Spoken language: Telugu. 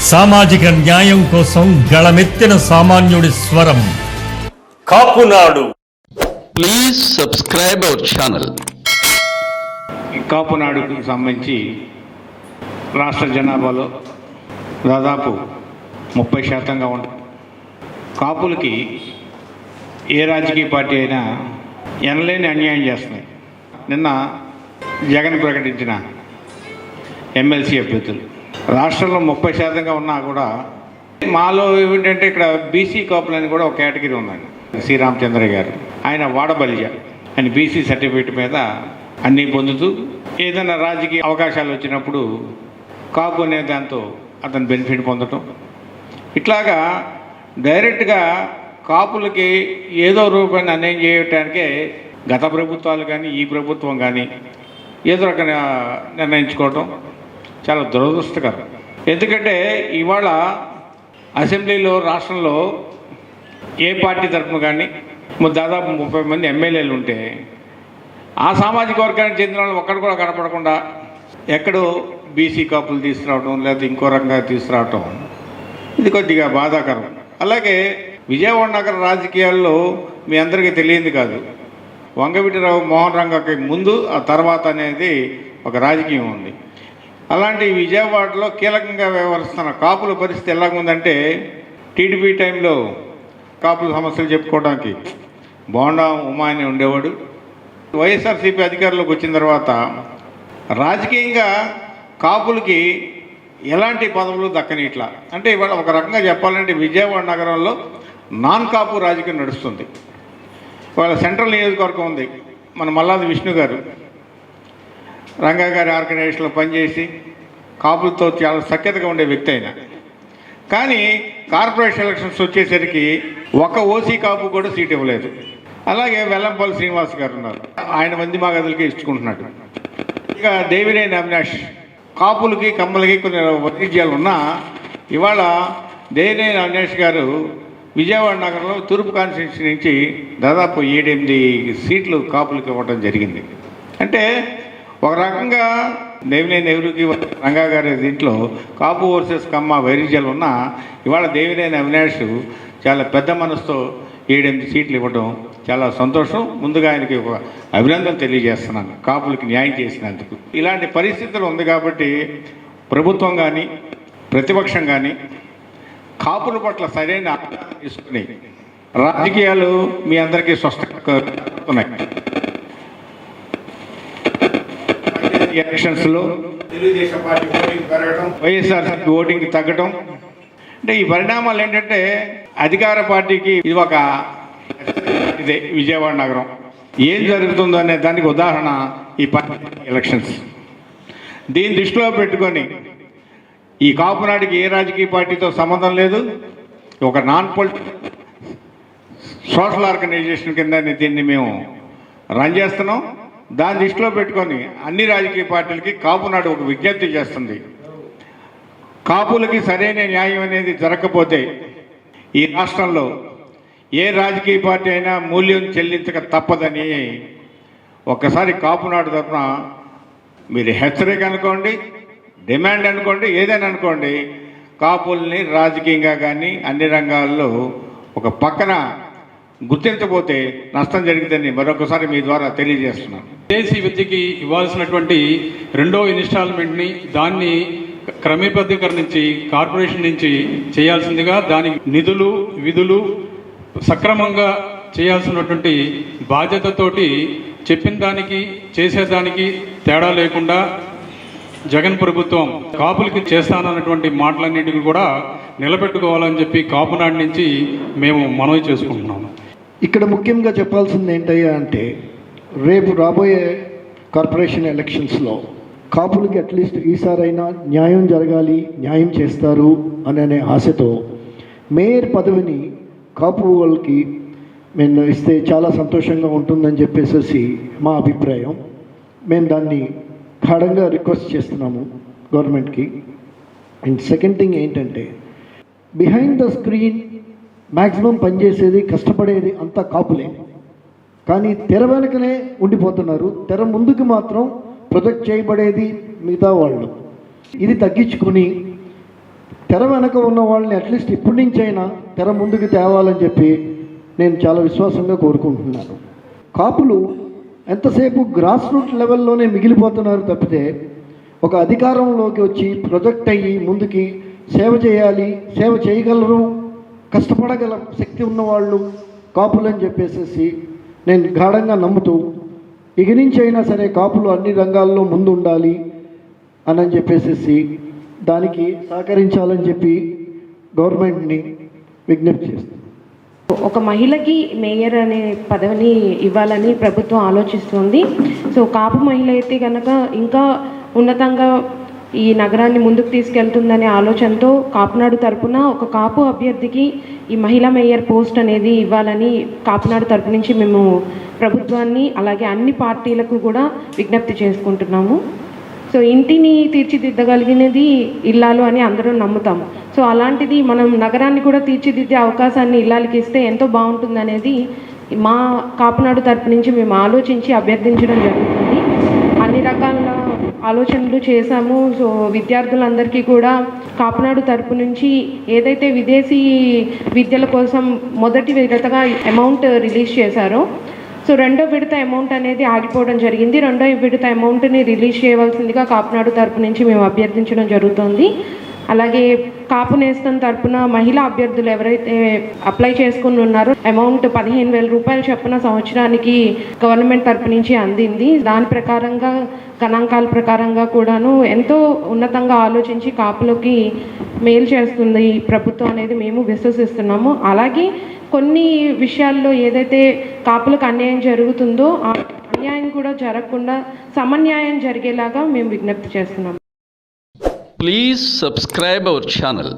సామాజిక న్యాయం కోసం గళమెత్తిన సామాన్యుడి స్వరం Kapunadu. Please subscribe our channel. కాపునాడుకు సంబంధించి రాష్ట్ర జనాభాలో దాదాపు 30% ఉంటుంది. కాపులకి ఏ రాజకీయ పార్టీ అయినా ఎనలేని అన్యాయం చేస్తున్నాయి. నిన్న జగన్ ప్రకటించిన ఎమ్మెల్సీ అభ్యర్థులు రాష్ట్రంలో 30% ఉన్నా కూడా మాలో ఏమిటంటే ఇక్కడ బీసీ కాపులని కూడా ఒక కేటగిరీ ఉందండి. శ్రీరామచంద్ర గారు ఆయన వాడబలిజ ఆయన బీసీ సర్టిఫికేట్ మీద అన్నీ పొందుతూ ఏదైనా రాజకీయ అవకాశాలు వచ్చినప్పుడు కాపు అనే దాంతో అతను బెనిఫిట్ పొందటం, ఇట్లాగా డైరెక్ట్గా కాపులకి ఏదో రూపాయలు అన్యాయం చేయటానికే గత ప్రభుత్వాలు కానీ ఈ ప్రభుత్వం కానీ ఏదో రకంగా నిర్ణయించుకోవటం చాలా దురదృష్టకరం. ఎందుకంటే ఇవాళ అసెంబ్లీలో రాష్ట్రంలో ఏ పార్టీ తరఫున కానీ దాదాపు 30 మంది ఎమ్మెల్యేలు ఉంటే ఆ సామాజిక వర్గానికి చెందిన వాళ్ళు ఒక్కడు కూడా కనపడకుండా ఎక్కడో బీసీ కాపులు తీసుకురావటం లేదా ఇంకో రకంగా తీసుకురావటం ఇది కొద్దిగా బాధాకరం. అలాగే విజయవాడ నగర రాజకీయాల్లో మీ అందరికీ తెలియంది కాదు, వంగవీటిరావు మోహన్ రంగకి ముందు ఆ తర్వాత అనేది ఒక రాజకీయం ఉంది. అలాంటి విజయవాడలో కీలకంగా వ్యవహరిస్తున్న కాపుల పరిస్థితి ఎలాగుందంటే టీడీపీ టైంలో కాపుల సమస్యలు చెప్పుకోవడానికి బోండా ఉమా అని ఉండేవాడు. వైఎస్ఆర్సీపీ అధికారంలోకి వచ్చిన తర్వాత రాజకీయంగా కాపులకి ఎలాంటి పదవులు దక్కనిట్లా. అంటే ఇవాళ ఒక రకంగా చెప్పాలంటే విజయవాడ నగరంలో నాన్ కాపు రాజకీయం నడుస్తుంది. ఇవాళ సెంట్రల్ నియోజకవర్గం ఉంది, మన మల్లాది విష్ణు గారు రంగా గారి ఆర్గనైజేషన్లో పనిచేసి కాపులతో చాలా సఖ్యతగా ఉండే వ్యక్తి అయినా కానీ కార్పొరేషన్ ఎలక్షన్స్ వచ్చేసరికి ఒక ఓసీ కాపు కూడా సీట్ ఇవ్వలేదు. అలాగే వెల్లంపల్లి శ్రీనివాస్ గారు ఉన్నారు, ఆయన మంది మాగదులకి ఇచ్చుకుంటున్నాడు. ఇక దేవినేని అవినాష్ కాపులకి కమ్మలకి కొన్ని వైవిధ్యాలు ఉన్నా ఇవాళ దేవినేని అవినాష్ గారు విజయవాడ నగరంలో తూర్పు కాన్స్టిట్యున్సీ నుంచి దాదాపు 7-8 సీట్లు కాపులకి ఇవ్వడం జరిగింది. అంటే ఒక రకంగా దేవినేని నెహ్రూకి రంగా గారి దీంట్లో కాపు వర్సెస్ కమ్మ వైరుధ్యాలు ఉన్నా ఇవాళ దేవినేని అవినాష్ చాలా పెద్ద మనసుతో 7-8 సీట్లు ఇవ్వడం చాలా సంతోషం. ముందుగా ఆయనకి ఒక అభినందన తెలియజేస్తున్నాను కాపులకి న్యాయం చేసినందుకు. ఇలాంటి పరిస్థితులు ఉంది కాబట్టి ప్రభుత్వం కానీ ప్రతిపక్షం కానీ కాపుల పట్ల సరైన ఆలోచన తీసుకుని రాజకీయాలు మీ అందరికీ స్పష్టమవుతున్నాయి. ఎలక్షన్స్లో తెలుగుదేశం పార్టీ ఓటింగ్ పెరగడం, వైఎస్ఆర్సీపీ ఓటింగ్ తగ్గడం, అంటే ఈ పరిణామాలు ఏంటంటే అధికార పార్టీకి ఇది ఒక ఇదే విజయవాడ నగరం ఏం జరుగుతుందో అనే దానికి ఉదాహరణ ఈ ఎలక్షన్స్. దీన్ని దృష్టిలో పెట్టుకొని ఈ కాపునాడికి ఏ రాజకీయ పార్టీతో సంబంధం లేదు, ఒక నాన్ పొలిటికల్ సోషల్ ఆర్గనైజేషన్ కింద దీన్ని మేము రన్ చేస్తున్నాం. దాన్ని దృష్టిలో పెట్టుకొని అన్ని రాజకీయ పార్టీలకి కాపునాడు ఒక విజ్ఞప్తి చేస్తుంది. కాపులకి సరైన న్యాయం అనేది జరగకపోతే ఈ రాష్ట్రంలో ఏ రాజకీయ పార్టీ అయినా మూల్యం చెల్లించక తప్పదని ఒక్కసారి కాపునాడు తరఫున మీరు హెచ్చరిక అనుకోండి, డిమాండ్ అనుకోండి, ఏదైనా అనుకోండి, కాపుల్ని రాజకీయంగా కానీ అన్ని రంగాల్లో ఒక పక్కన గుర్తించకపోతే నష్టం జరిగిందని మరొకసారి మీ ద్వారా తెలియజేస్తున్నాను. విదేశీ విద్యకి ఇవ్వాల్సినటువంటి 2వ ఇన్స్టాల్మెంట్ని దాన్ని క్రమబద్ధీకరించి కార్పొరేషన్ నుంచి చేయాల్సిందిగా దానికి నిధులు విధులు సక్రమంగా చేయాల్సినటువంటి బాధ్యతతోటి చెప్పిన దానికి చేసేదానికి తేడా లేకుండా జగన్ ప్రభుత్వం కాపులకి చేస్తానన్నటువంటి మాటలన్నింటినీ కూడా నిలబెట్టుకోవాలని చెప్పి కాపునాడు నుంచి మేము మనవి చేసుకుంటున్నాము. ఇక్కడ ముఖ్యంగా చెప్పాల్సింది ఏంటయ్యా అంటే రేపు రాబోయే కార్పొరేషన్ ఎలక్షన్స్లో కాపులకి అట్లీస్ట్ ఈసారైనా న్యాయం జరగాలి, న్యాయం చేస్తారు అనే ఆశతో మేయర్ పదవిని కాపు వాళ్ళకి మేము ఇస్తే చాలా సంతోషంగా ఉంటుందని చెప్పేసి మా అభిప్రాయం. మేము దాన్ని గాఢంగా రిక్వెస్ట్ చేస్తున్నాము గవర్నమెంట్కి. అండ్ సెకండ్ థింగ్ ఏంటంటే బిహైండ్ ద స్క్రీన్ మ్యాక్సిమం పనిచేసేది కష్టపడేది అంతా కాపులే, కానీ తెర వెనుకనే ఉండిపోతున్నారు. తెర ముందుకు మాత్రం ప్రొజెక్ట్ చేయబడేది మిగతా వాళ్ళు. ఇది తగ్గించుకొని తెర వెనక ఉన్న వాళ్ళని అట్లీస్ట్ ఇప్పటి నుంచైనా తెర ముందుకు తేవాలని చెప్పి నేను చాలా విశ్వాసంగా కోరుకుంటున్నాను. కాపులు ఎంతసేపు గ్రాస్ రూట్ లెవెల్లోనే మిగిలిపోతున్నారు తప్పితే ఒక అధికారంలోకి వచ్చి ప్రొజెక్ట్ అయ్యి ముందుకి సేవ చేయాలి, సేవ చేయగలరు, కష్టపడగల శక్తి ఉన్నవాళ్ళు కాపులు అని చెప్పేసి నేను గాఢంగా నమ్ముతూ ఇక నుంచి అయినా సరే కాపులు అన్ని రంగాల్లో ముందు ఉండాలి అని చెప్పేసి దానికి సహకరించాలని చెప్పి గవర్నమెంట్ని విజ్ఞప్తి చేస్తాను. ఒక మహిళకి మేయర్ అనే పదవిని ఇవ్వాలని ప్రభుత్వం ఆలోచిస్తుంది. సో కాపు మహిళ అయితే కనుక ఇంకా ఉన్నతంగా ఈ నగరాన్ని ముందుకు తీసుకెళ్తుందనే ఆలోచనతో కాపునాడు తరపున ఒక కాపు అభ్యర్థికి ఈ మహిళా మేయర్ పోస్ట్ అనేది ఇవ్వాలని కాపునాడు తరపు నుంచి మేము ప్రభుత్వాన్ని అలాగే అన్ని పార్టీలకు కూడా విజ్ఞప్తి చేసుకుంటున్నాము. సో ఇంటిని తీర్చిదిద్దగలిగినది ఇల్లాలు అని అందరూ నమ్ముతాం. సో అలాంటిది మనం నగరాన్ని కూడా తీర్చిదిద్దే అవకాశాన్ని ఇల్లాలకి ఇస్తే ఎంతో బాగుంటుంది అనేది మా కాపునాడు తరపు నుంచి మేము ఆలోచించి అభ్యర్థించడం జరుగుతుంది. అన్ని రకాల ఆలోచనలు చేశాము. సో విద్యార్థులందరికీ కూడా కాపునాడు తరపు నుంచి ఏదైతే విదేశీ విద్యల కోసం మొదటి విడతగా అమౌంట్ రిలీజ్ చేశారో సో రెండో విడత అమౌంట్ అనేది ఆగిపోవడం జరిగింది. రెండో విడత అమౌంట్ని రిలీజ్ చేయవలసిందిగా కాపునాడు తరపు నుంచి మేము అభ్యర్థించడం జరుగుతుంది. అలాగే కాపు నేస్తం తరపున మహిళా అభ్యర్థులు ఎవరైతే అప్లై చేసుకుని ఉన్నారో అమౌంట్ 15,000 రూపాయలు చొప్పున సంవత్సరానికి గవర్నమెంట్ తరపు నుంచి అందింది. దాని ప్రకారంగా గణాంకాల ప్రకారంగా కూడాను ఎంతో ఉన్నతంగా ఆలోచించి కాపులకి మేలు చేస్తుంది ఈ ప్రభుత్వం అనేది మేము విశ్వసిస్తున్నాము. అలాగే కొన్ని విషయాల్లో ఏదైతే కాపులకు అన్యాయం జరుగుతుందో ఆ అన్యాయం కూడా జరగకుండా సమన్యాయం జరిగేలాగా మేము విజ్ఞప్తి చేస్తున్నాము. Please subscribe our channel.